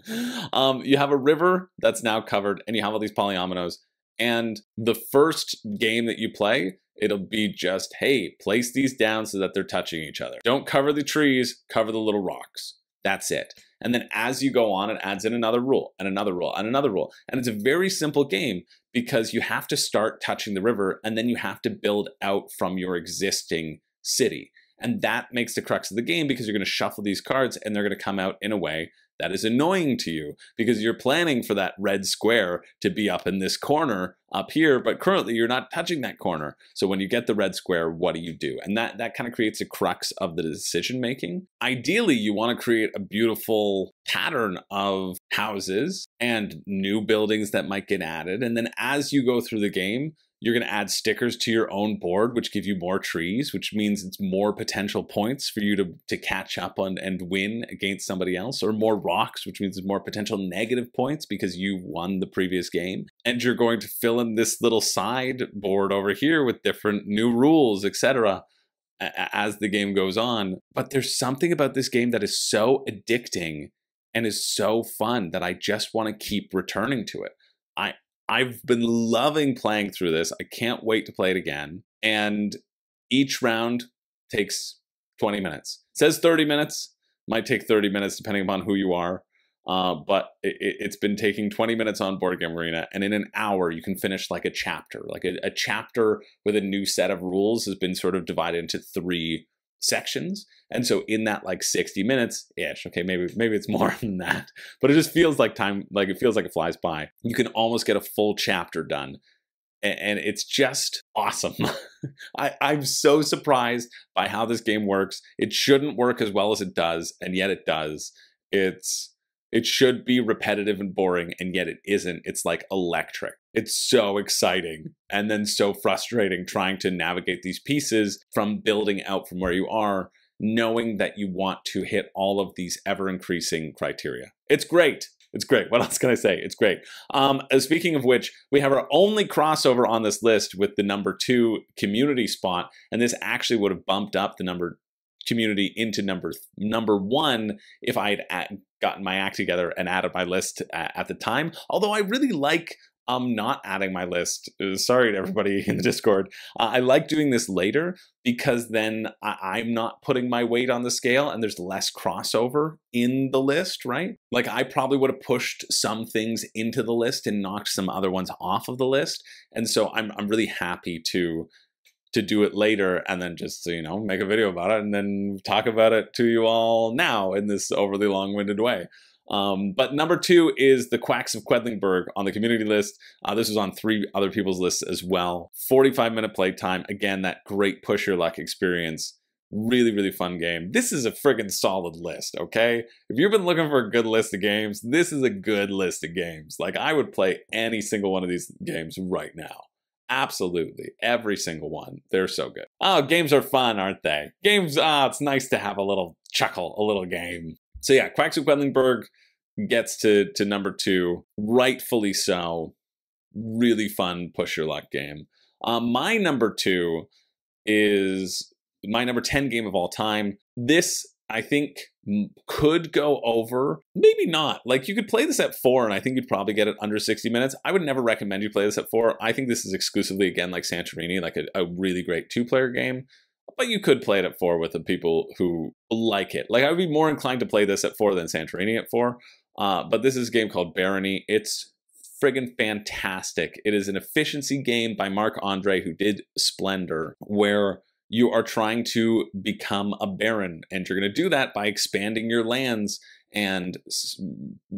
A: You have a river that's now covered and you have all these polyominoes. And the first game that you play, it'll be just, hey, place these down so that they're touching each other. Don't cover the trees, cover the little rocks. That's it. And then as you go on, it adds in another rule and another rule and another rule. And it's a very simple game because you have to start touching the river and then you have to build out from your existing city. And that makes the crux of the game because you're going to shuffle these cards and they're going to come out in a way that is annoying to you because you're planning for that red square to be up in this corner up here, but currently you're not touching that corner. So when you get the red square, what do you do? And that kind of creates a crux of the decision making. Ideally, you want to create a beautiful pattern of houses and new buildings that might get added. And then as you go through the game, you're going to add stickers to your own board, which give you more trees, which means it's more potential points for you to catch up on and win against somebody else, or more rocks, which means more potential negative points because you won the previous game. And you're going to fill in this little side board over here with different new rules, etc. as the game goes on. But there's something about this game that is so addicting and is so fun that I just want to keep returning to it. I've been loving playing through this. I can't wait to play it again. And each round takes 20 minutes. It says 30 minutes. Might take 30 minutes depending upon who you are. But it's been taking 20 minutes on Board Game Arena. And in an hour, you can finish like a chapter. Like a chapter with a new set of rules has been sort of divided into 3 sections. And so in that like 60 minutes-ish, okay, maybe it's more than that, but it just feels like time, like it feels like it flies by. You can almost get a full chapter done. And it's just awesome. I'm so surprised by how this game works. It shouldn't work as well as it does, and yet it does. It should be repetitive and boring, and yet it isn't. It's like electric. It's so exciting and then so frustrating trying to navigate these pieces from building out from where you are, knowing that you want to hit all of these ever-increasing criteria. It's great. It's great. What else can I say? It's great. Speaking of which, we have our only crossover on this list with the number 2 community spot, and this actually would have bumped up the number community into number 1 if I had gotten my act together and added my list at the time. Although I really like not adding my list. Sorry to everybody in the Discord. I like doing this later because then I'm not putting my weight on the scale and there's less crossover in the list, right? Like I probably would have pushed some things into the list and knocked some other ones off of the list. And so I'm really happy to do it later and then just, you know, make a video about it and then talk about it to you all now in this overly long-winded way. But number 2 is the Quacks of Quedlinburg on the community list. This was on 3 other people's lists as well. 45-minute playtime. Again, that great push your luck experience. Really, really fun game. This is a friggin' solid list, okay? If you've been looking for a good list of games, this is a good list of games. Like, I would play any single one of these games right now. Absolutely. Every single one. They're so good. Oh, games are fun, aren't they? Games, it's nice to have a little chuckle, a little game. So yeah, Quacks of Quedlinburg gets to number 2, rightfully so. Really fun push your luck game. My number 2 is my number 10 game of all time. This, I think, could go over, maybe not. Like you could play this at 4 and I think you'd probably get it under 60 minutes. I would never recommend you play this at 4. I think this is exclusively, again, like Santorini, like a really great 2-player game. But you could play it at 4 with the people who like it. Like I would be more inclined to play this at 4 than Santorini at 4. But this is a game called Barony. It's friggin' fantastic. It is an efficiency game by Marc Andre, who did Splendor, where you are trying to become a baron, and you're going to do that by expanding your lands and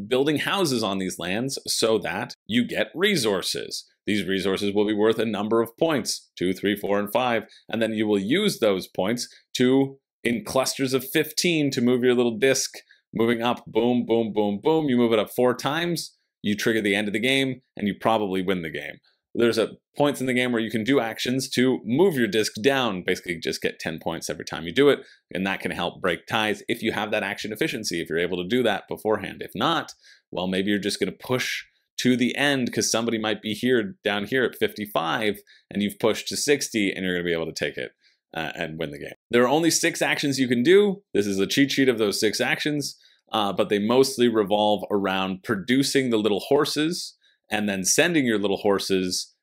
A: building houses on these lands so that you get resources. These resources will be worth a number of points, 2, 3, 4, and 5, and then you will use those points to, in clusters of 15, to move your little disc, moving up, boom, boom, boom, boom. You move it up 4 times, you trigger the end of the game, and you probably win the game. There's points in the game where you can do actions to move your disc down, basically just get 10 points every time you do it, and that can help break ties if you have that action efficiency, if you're able to do that beforehand. If not, well, maybe you're just going to push to the end because somebody might be down here at 55 and you've pushed to 60 and you're going to be able to take it and win the game. There are only 6 actions you can do. This is a cheat sheet of those 6 actions, but they mostly revolve around producing the little horses and then sending your little horses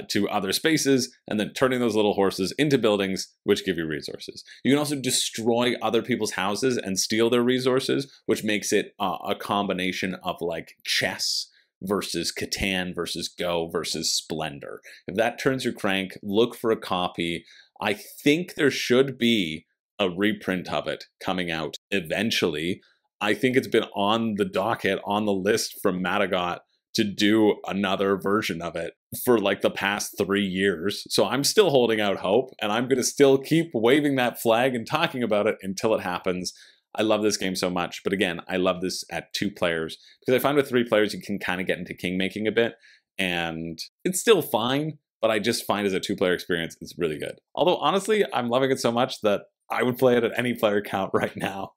A: to other spaces and then turning those little horses into buildings which give you resources. You can also destroy other people's houses and steal their resources, which makes it a combination of like chess versus Catan versus Go versus Splendor. If that turns your crank, look for a copy. I think there should be a reprint of it coming out eventually. I think it's been on the docket, on the list from Matagot to do another version of it for like the past 3 years. So I'm still holding out hope, and I'm going to still keep waving that flag and talking about it until it happens. I love this game so much, but again, I love this at 2 players because I find with 3 players, you can kind of get into king making a bit, and it's still fine, but I just find as a 2-player experience, it's really good. Although honestly, I'm loving it so much that I would play it at any player count right now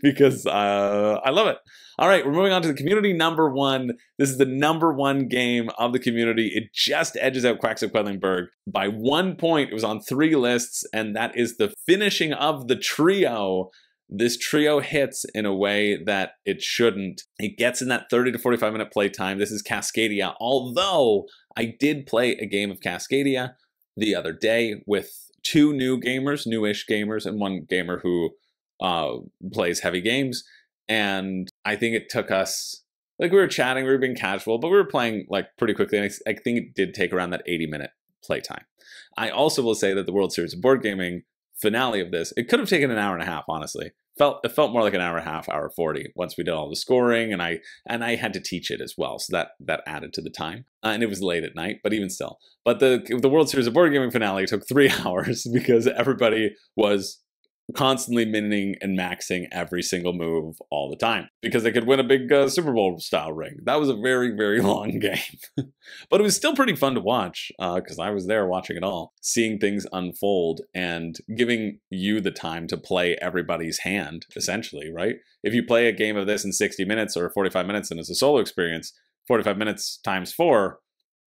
A: because I love it. All right, we're moving on to the community number 1. This is the number 1 game of the community. It just edges out Quacks of Quedlinburg by 1 point. It was on 3 lists, and that is the finishing of the trio. This trio hits in a way that it shouldn't. It gets in that 30 to 45 minute playtime. This is Cascadia, although I did play a game of Cascadia the other day with 2 new gamers, newish gamers, and 1 gamer who plays heavy games. And I think it took us, like we were chatting, we were being casual, but we were playing like pretty quickly. And I think it did take around that 80-minute playtime. I also will say that the World Series of Board Gaming finale of this, it could have taken an hour and a half, honestly. It felt more like an hour and a half, hour 40 once we did all the scoring, and I had to teach it as well, so that added to the time. And it was late at night, but even still. But the World Series of Board Gaming finale took 3 hours because everybody was constantly mining and maxing every single move all the time because they could win a big Super Bowl style ring. That was a very, very long game. But it was still pretty fun to watch because I was there watching it all, seeing things unfold and giving you the time to play everybody's hand, essentially, right? If you play a game of this in 60 minutes or 45 minutes and it's a solo experience, 45 minutes times 4,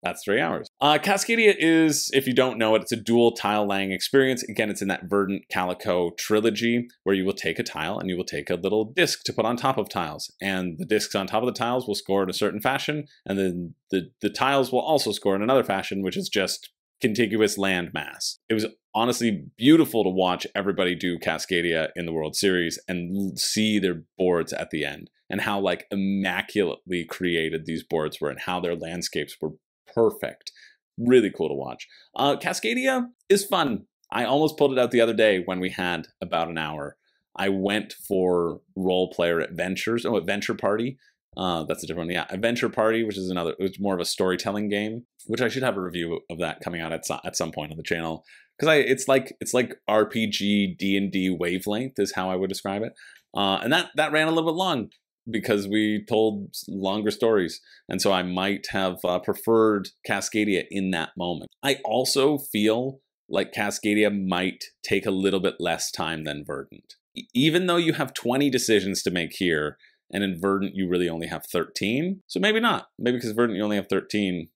A: that's 3 hours. Cascadia is, if you don't know it, it's a dual tile laying experience. Again, it's in that Verdant Calico trilogy where you will take a tile and you will take a little disc to put on top of tiles. And the discs on top of the tiles will score in a certain fashion. And then the tiles will also score in another fashion, which is just contiguous land mass. It was honestly beautiful to watch everybody do Cascadia in the World Series and see their boards at the end and how like immaculately created these boards were and how their landscapes were perfect. Really cool to watch. Cascadia is fun. I almost pulled it out the other day when we had about an hour. I went for role player adventures. Oh, Adventure Party. That's a different one. Yeah, Adventure Party, which is another. It's more of a storytelling game, which I should have a review of that coming out at some point on the channel because it's like RPG D&D wavelength is how I would describe it. And that ran a little bit long, because we told longer stories. And so I might have preferred Cascadia in that moment. I also feel like Cascadia might take a little bit less time than Verdant. Even though you have 20 decisions to make here, and in Verdant you really only have 13. So maybe not. Maybe because Verdant you only have 13,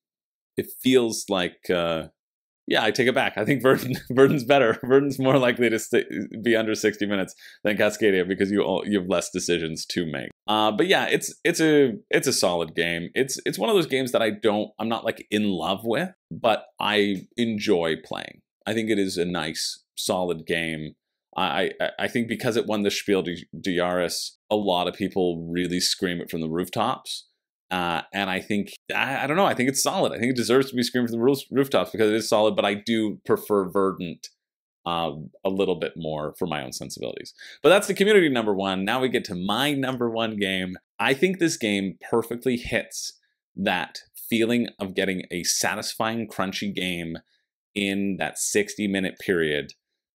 A: it feels like yeah, I take it back. I think Verdant's better. Verdant's more likely to be under 60 minutes than Cascadia because you have less decisions to make. But yeah, it's a solid game. It's one of those games that I'm not like in love with, but I enjoy playing. I think it is a nice, solid game. I think because it won the Spiel des Jahres, a lot of people really scream it from the rooftops. And I think, I don't know, I think it's solid. I think it deserves to be screamed from the rooftops because it is solid, but I do prefer Verdant a little bit more for my own sensibilities. But that's the community number one. Now we get to my number one game. I think this game perfectly hits that feeling of getting a satisfying, crunchy game in that 60-minute period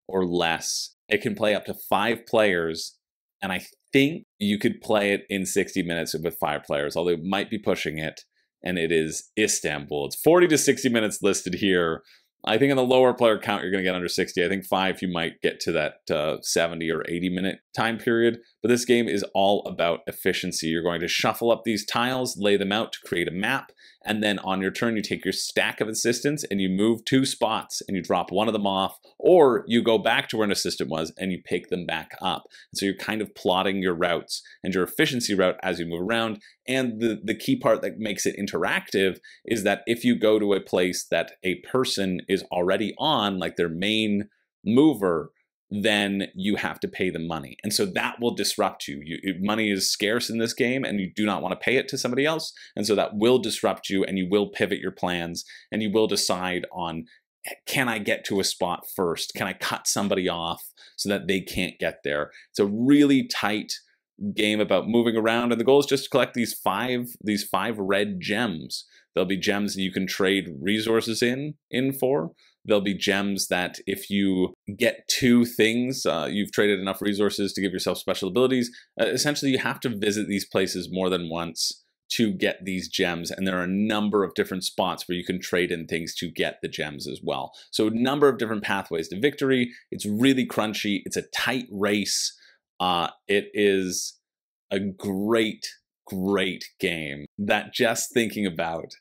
A: or less. It can play up to 5 players, and I think you could play it in 60 minutes with 5 players, although it might be pushing it, and it is Istanbul. It's 40 to 60 minutes listed here. I think in the lower player count, you're going to get under 60. I think 5, you might get to that 70 or 80-minute time period. But this game is all about efficiency. You're going to shuffle up these tiles, lay them out to create a map, and then on your turn, you take your stack of assistants and you move 2 spots and you drop one of them off, or you go back to where an assistant was and you pick them back up. And so you're kind of plotting your routes and your efficiency route as you move around. And the key part that makes it interactive is that if you go to a place that a person is already on, like their main mover, then you have to pay them money. And so that will disrupt you. Money is scarce in this game and you do not want to pay it to somebody else. And so that will disrupt you and you will pivot your plans and you will decide on, can I get to a spot first? Can I cut somebody off so that they can't get there? It's a really tight game about moving around, and the goal is just to collect these five red gems. There'll be gems that you can trade resources in for. There'll be gems that if you get 2 things, you've traded enough resources to give yourself special abilities. Essentially, you have to visit these places more than once to get these gems, and there are a number of different spots where you can trade in things to get the gems as well. So a number of different pathways to victory. It's really crunchy. It's a tight race. It is a great game that just thinking about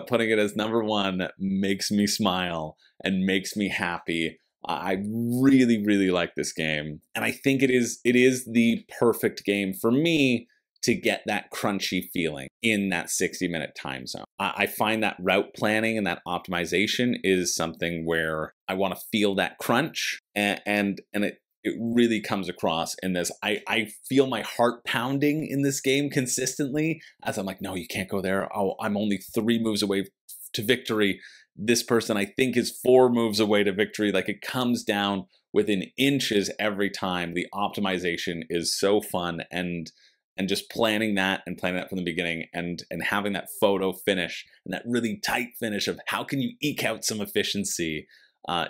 A: putting it as number 1 makes me smile and makes me happy. I really like this game, and I think it is the perfect game for me to get that crunchy feeling in that 60-minute time zone. I find that route planning and that optimization is something where I want to feel that crunch, and it really comes across in this. I feel my heart pounding in this game consistently as I'm like, no, you can't go there. Oh, I'm only 3 moves away to victory. This person I think is 4 moves away to victory. Like, it comes down within inches every time. The optimization is so fun, and just planning that from the beginning and having that photo finish and that really tight finish of how can you eke out some efficiency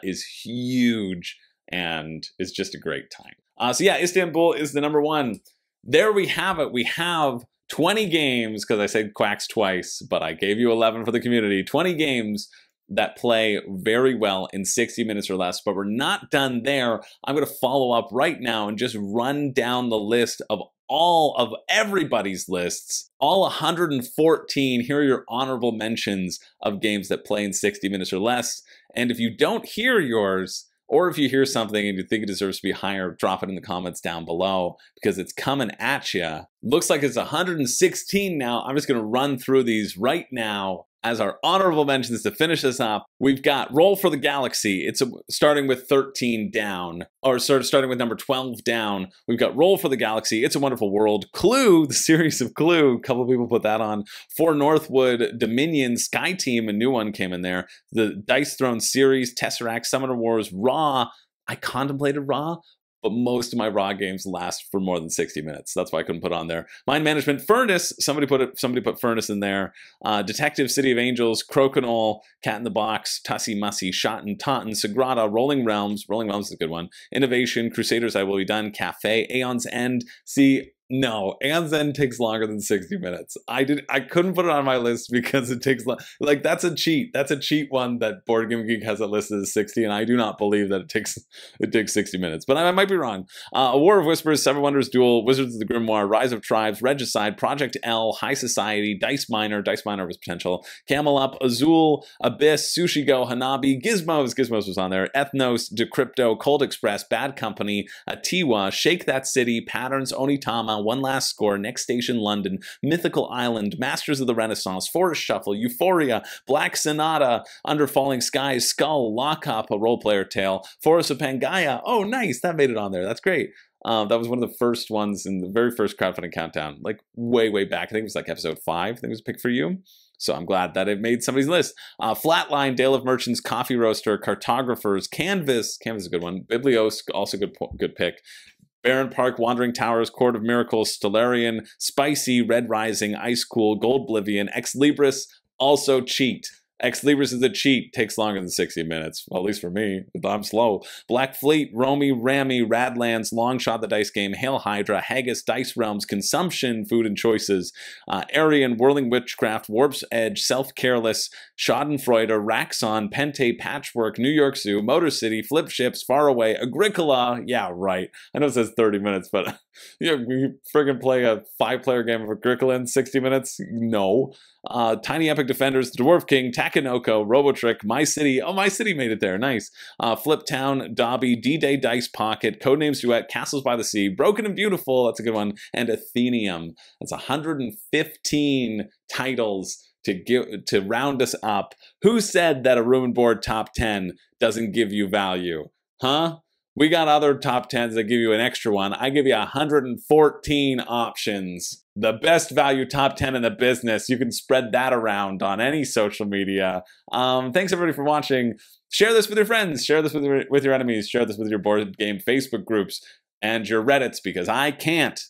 A: is huge. and it's just a great time. So yeah, Istanbul is the number one. There we have it. We have 20 games, because I said Quacks twice, but I gave you 11 for the community. 20 games that play very well in 60 minutes or less, but we're not done there. I'm going to follow up right now and just run down the list of all of everybody's lists, all 114. Here are your honorable mentions of games that play in 60 minutes or less. And if you don't hear yours, or if you hear something and you think it deserves to be higher, drop it in the comments down below, because it's coming at you. Looks like it's 116 now. I'm just going to run through these right now as our honorable mentions to finish this up. We've got Roll for the Galaxy. It's starting with 13 down, or starting with number 12 down. We've got Roll for the Galaxy, It's a Wonderful World, Clue, the series of Clue. A couple of people put that on. For Northwood, Dominion, Sky Team, a new one came in there. The Dice Throne series, Tesseract, Summoner Wars, Raw. I contemplated Raw, but most of my Raw games last for more than 60 minutes. That's why I couldn't put it on there. Mind Management, Furnace. Somebody put Furnace in there. Detective, City of Angels, Crokinole, Cat in the Box, Tussie Mussy, Shot and Taunton, Sagrada, Rolling Realms. Rolling Realms is a good one. Innovation, Crusaders, I Will Be Done, Cafe, Aeon's End. See, no, Aeon's End takes longer than 60 minutes. I couldn't put it on my list because it takes, like, that's a cheat. That's a cheat one that Board Game Geek has it listed as 60, and I do not believe that it takes 60 minutes, but I might be wrong. A War of Whispers, Seven Wonders Duel, Wizards of the Grimoire, Rise of Tribes, Regicide, Project L, High Society, Dice Miner was potential, Camel Up, Azul, Abyss, Sushi Go, Hanabi, Gizmos was on there, Ethnos, Decrypto, Cold Express, Bad Company, Atiwa, Shake That City, Patterns, Onitama, One Last Score, Next Station London, Mythical Island, Masters of the Renaissance, Forest Shuffle, Euphoria, Black Sonata, Under Falling Skies, Skull, Lockup, A Role Player Tale, Forest of Pangaea. Oh, nice, that made it on there. That's great. That was one of the first ones in the very first crowdfunding countdown, like way back. I think it was like episode 5. I think it was a pick for you. So I'm glad that it made somebody's list. Flatline, Dale of Merchants, Coffee Roaster, Cartographers, Canvas is a good one. Biblios, also good pick. Barren Park, Wandering Towers, Court of Miracles, Stellarian, Spicy, Red Rising, Ice Cool, Gold Oblivion, Ex Libris, also cheat. Ex Libris is a cheat, takes longer than 60 minutes, well, at least for me, I'm slow. Black Fleet, Romy, Rami, Radlands, Long Shot the Dice Game, Hail Hydra, Haggis, Dice Realms, Consumption, Food and Choices, Arian, Whirling Witchcraft, Warp's Edge, Self-Careless, Schadenfreude, Raxon, Pente, Patchwork, New York Zoo, Motor City, Flip Ships, Far Away, Agricola, yeah, right. I know it says 30 minutes, but you friggin' play a 5-player game of Agricola in 60 minutes? No. Tiny Epic Defenders, The Dwarf King, Takanoko, Robotrick, My City. Oh, My City made it there. Nice. Flip Town, Dobby, D-Day Dice Pocket, Codenames Duet, Castles by the Sea, Broken and Beautiful. That's a good one. And Athenium. That's 115 titles to round us up. Who said that a room and board top 10 doesn't give you value? Huh? We got other top 10s that give you an extra one. I give you 114 options. The best value top 10 in the business. You can spread that around on any social media. Thanks everybody for watching. Share this with your friends. Share this with your enemies. Share this with your board game Facebook groups and your Reddits, because I can't.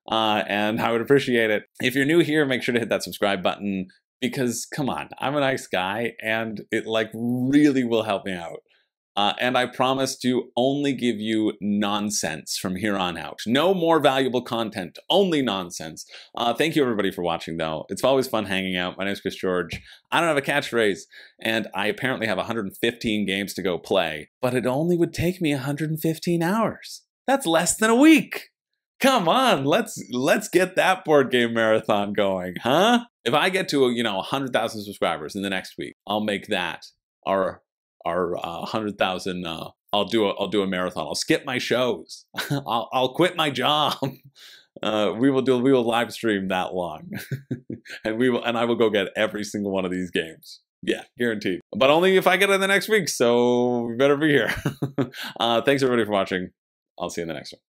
A: And I would appreciate it. If you're new here, make sure to hit that subscribe button, because come on, I'm a nice guy and it like really will help me out. And I promise to only give you nonsense from here on out. No more valuable content, only nonsense. Thank you everybody for watching though. It's always fun hanging out. My name is Chris George. I don't have a catchphrase, and I apparently have 115 games to go play, but it only would take me 115 hours. That's less than a week. Come on, let's get that board game marathon going, huh? If I get to 100,000 subscribers in the next week, I'll make that our 100,000. I'll do a marathon. I'll skip my shows. I'll quit my job. We will live stream that long, and I will go get every single one of these games. Yeah, guaranteed. But only if I get it in the next week. So we better be here. Thanks everybody for watching. I'll see you in the next one.